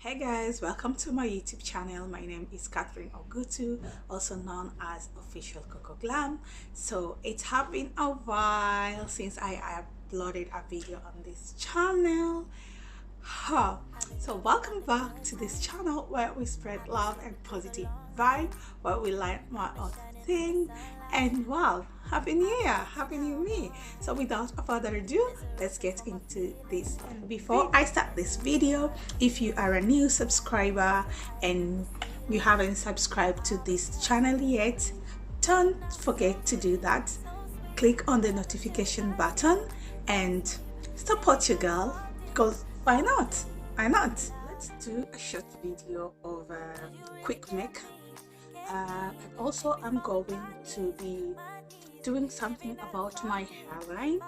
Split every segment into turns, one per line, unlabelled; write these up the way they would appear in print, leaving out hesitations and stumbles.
Hey guys, welcome to my YouTube channel. My name is Catherine Ogutu, also known as Official Coco Glam. So it's been a while since I uploaded a video on this channel. Huh. So welcome back to this channel where we spread love and positive vibe, where we learn more of things. And wow, happy new year, happy new me. So without further ado, let's get into this. And before I start this video, if you are a new subscriber and you haven't subscribed to this channel yet, don't forget to do that. Click on the notification button and support your girl, because why not? Why not? Let's do a short video of quick makeup. And also I'm going to be doing something about my hairline.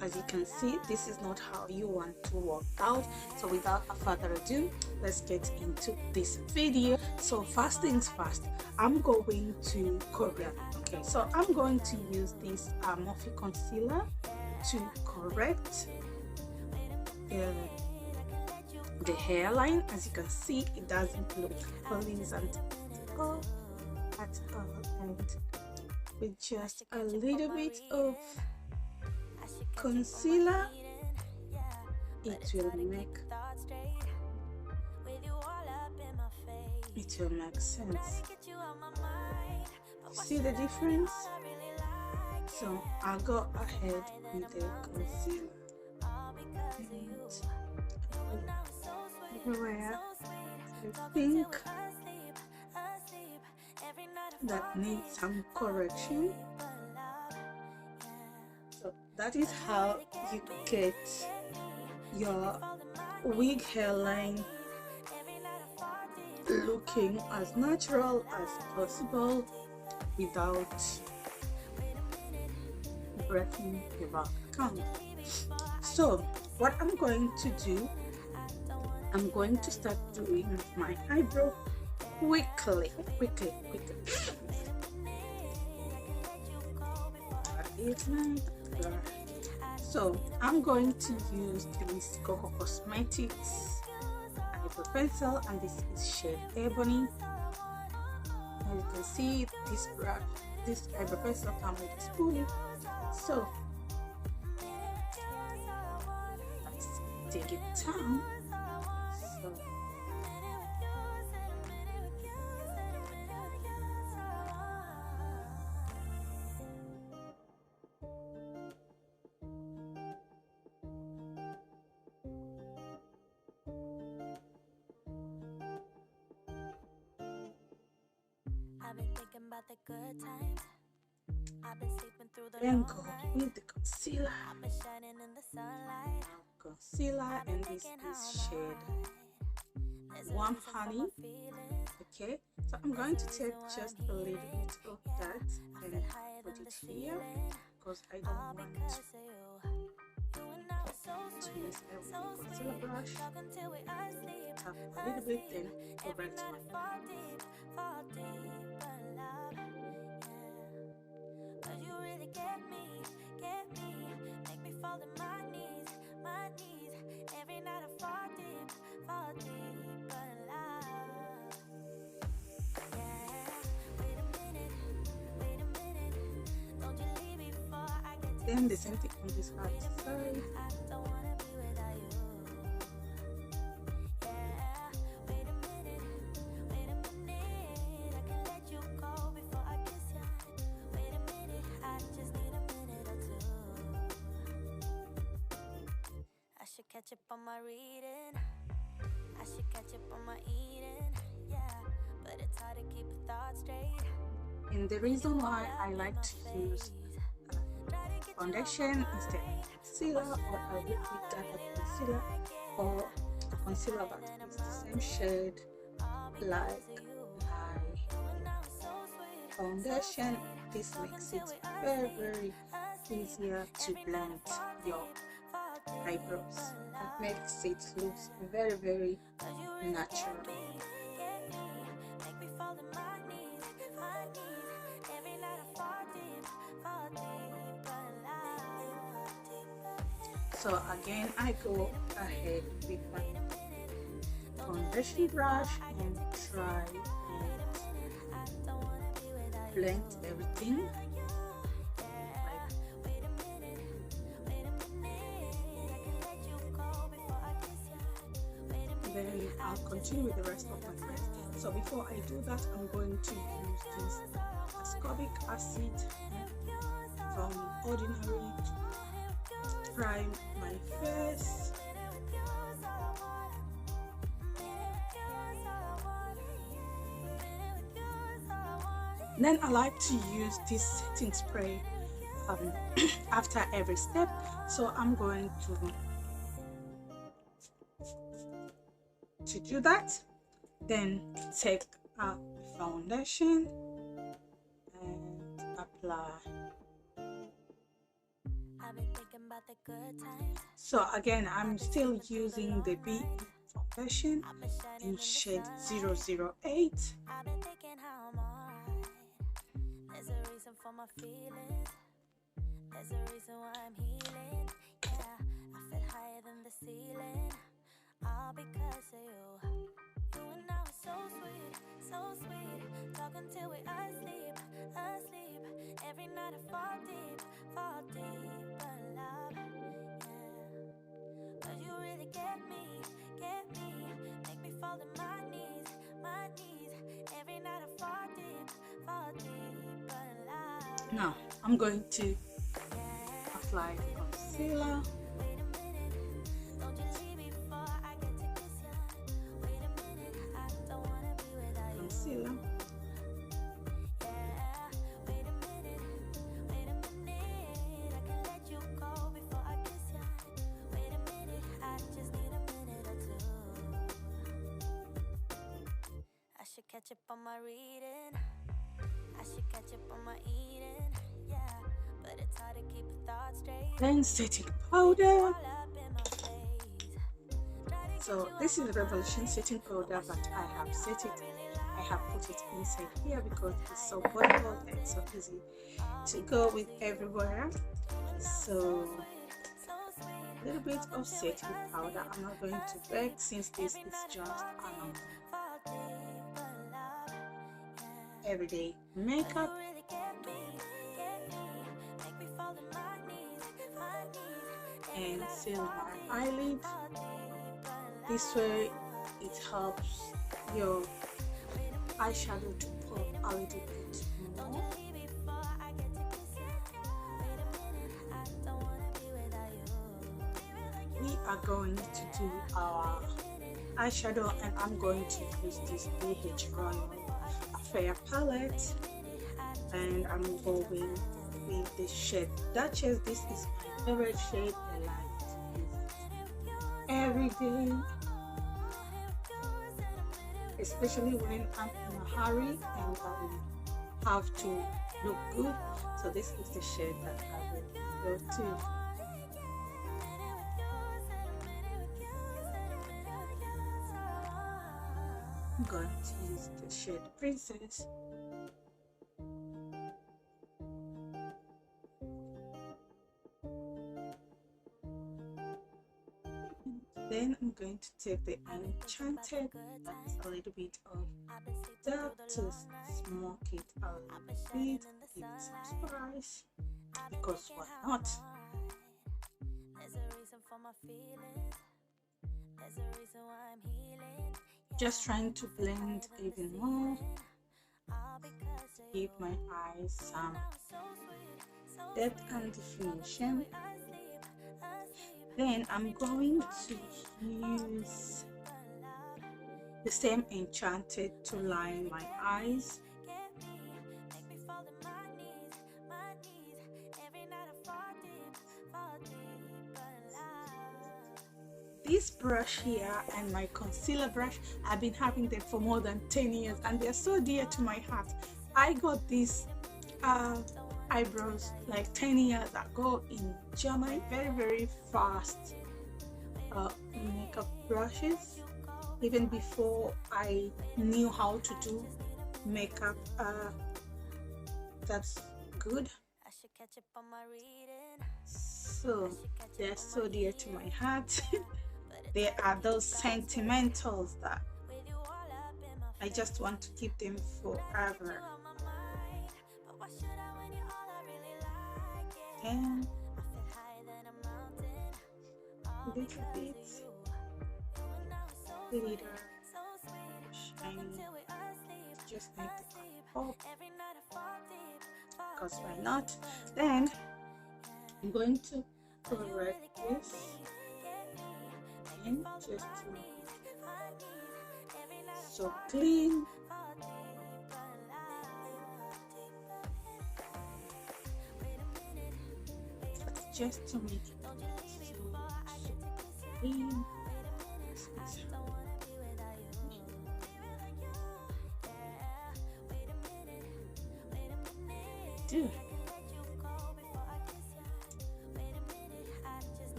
As you can see, this is not how you want to work out. So without further ado, let's get into this video. So first things first, I'm going to correct. Okay, so I'm going to use this Morphe concealer to correct the hairline. As you can see, it doesn't look pleasant at all, and with just a little bit of concealer, it will make sense. See the difference? So I'll go ahead with the concealer everywhere I think that needs some correction. So that is how you get your wig hairline looking as natural as possible without breaking the back count. So what I'm going to do, I'm going to start doing my eyebrow quickly. So I'm going to use this COCO Cosmetics eyebrow pencil, and this is shade Ebony. As you can see, this eyebrow pencil comes with a spoolie. So let's take it down.
I've been thinking about the good times. I've been sleeping through the
then go with the concealer.
I've been shining in the sunlight.
Concealer, and this is shade Warm Honey. Okay, so I'm going to take just a little bit of that and put it here, because I don't want to use a concealer brush. Tap a little bit, then go back to my then the same thing on this other side.
I should catch up on my reading. I should catch up on my eating. Yeah, but it's hard to keep a thought straight.
And the reason why I like to use foundation instead of concealer, or a liquid darker concealer, or a concealer that is the same shade like my foundation, this makes it very easier to blend your eyebrows. That makes it look very natural. So again, I go ahead with my concealer. foundation brush and try and blend everything. Then I'll continue with the rest of my face. So before I do that, I'm going to use this ascorbic acid from Ordinary to prime my face. Then I like to use this setting spray after every step. So I'm going to do that. Then take out the foundation and apply. So again, I'm still using the BE foundation in shade 008. There's a reason for my feelings. There's a reason why I'm healing. Yeah, I feel higher than the ceiling. All because of you. You and I are so sweet, so sweet. Talking till we asleep, asleep. Every night I fall deep, but love, yeah. 'Cause you really get me, make me fall to my knees, my knees. Every night I fall deep, but love. Now I'm going to apply concealer. Concealer. I should catch up on my reading. I should catch up on my eating. Yeah, but it's hard to keep the thoughts straight. Then setting powder. So this is the Revolution setting powder, but I have set it. I have put it inside here because it's so portable and so easy to go with everywhere. So a little bit of setting powder. I'm not going to beg since this is just everyday makeup. And seal my eyelid. This way it helps your eyeshadow to pop a little bit more. We are going to do our eyeshadow and I'm going to use this BH Royal Affair palette and I'm going with the shade Duchess. This is my favorite shade. I like to use it every day, especially when I'm in a hurry and I have to look good. So this is the shade that I will go to. I'm going to use the shade Princess. Then I'm going to take the Enchanted, that's a little bit of that to smoke it a little bit, give it some spice, because why not? Just trying to blend even more, give my eyes some depth and definition. Then I'm going to use the same Enchanted to line my eyes. This brush here and my concealer brush, I've been having them for more than 10 years and they're so dear to my heart. I got these eyebrows like 10 years ago in Germany. Very fast makeup brushes, even before I knew how to do makeup. That's good. So they're so dear to my heart. They are those sentimentals that I just want to keep them forever. And a little bit glitter shiny, just need to pop, because why not? Then I'm going to correct this and just so clean. Just to make it so clean. Do.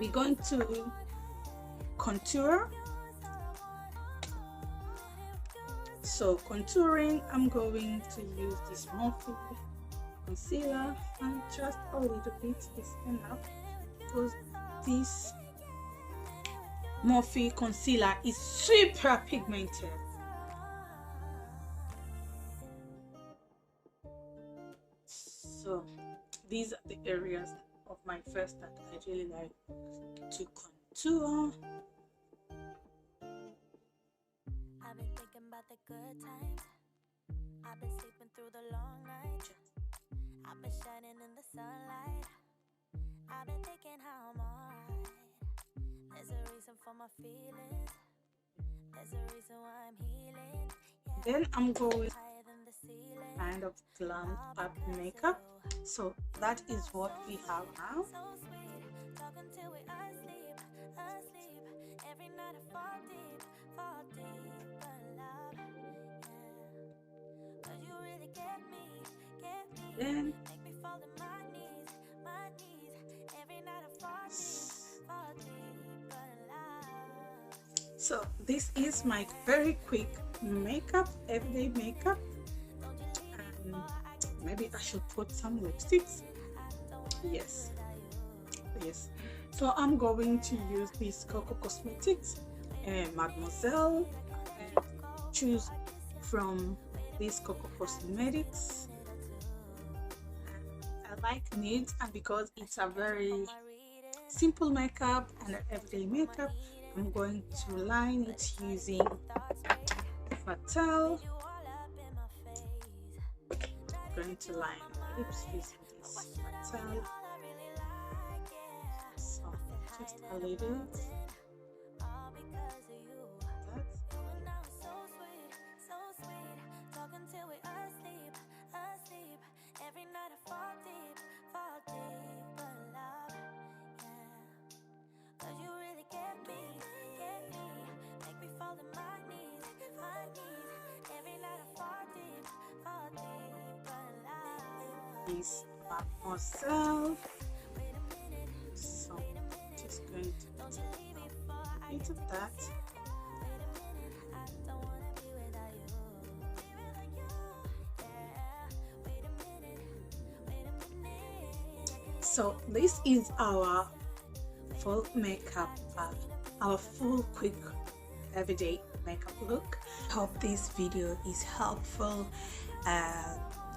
We're going to contour. So contouring, I'm going to use this Morphe concealer and just a little bit is enough, because this Morphe concealer is super pigmented. So these are the areas of my face that I really like to contour.
I've been thinking about the good times. I've been sleeping through the long nights. I've been shining in the sunlight. I've been thinking how I'm alright. There's a reason for my feelings. There's a reason why I'm healing. Yeah.
Then I'm going kind of glam up makeup. So that is what we have now. Then so this is my very quick makeup, everyday makeup, and maybe I should put some lipsticks. Yes. So I'm going to use this COCO Cosmetics and Mademoiselle, and choose from this COCO Cosmetics. I like nudes, and because it's a very simple makeup and everyday makeup, I'm going to line it using Fatale. I'm going to line my lips using this Fatale. So just a little. Is Mademoiselle. So just going to take a bit of that. So this is our full makeup, our full quick everyday makeup look. Hope this video is helpful.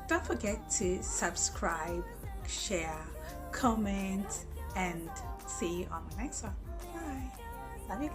Don't forget to subscribe, share, comment, and see you on the next one. Bye. Love you guys.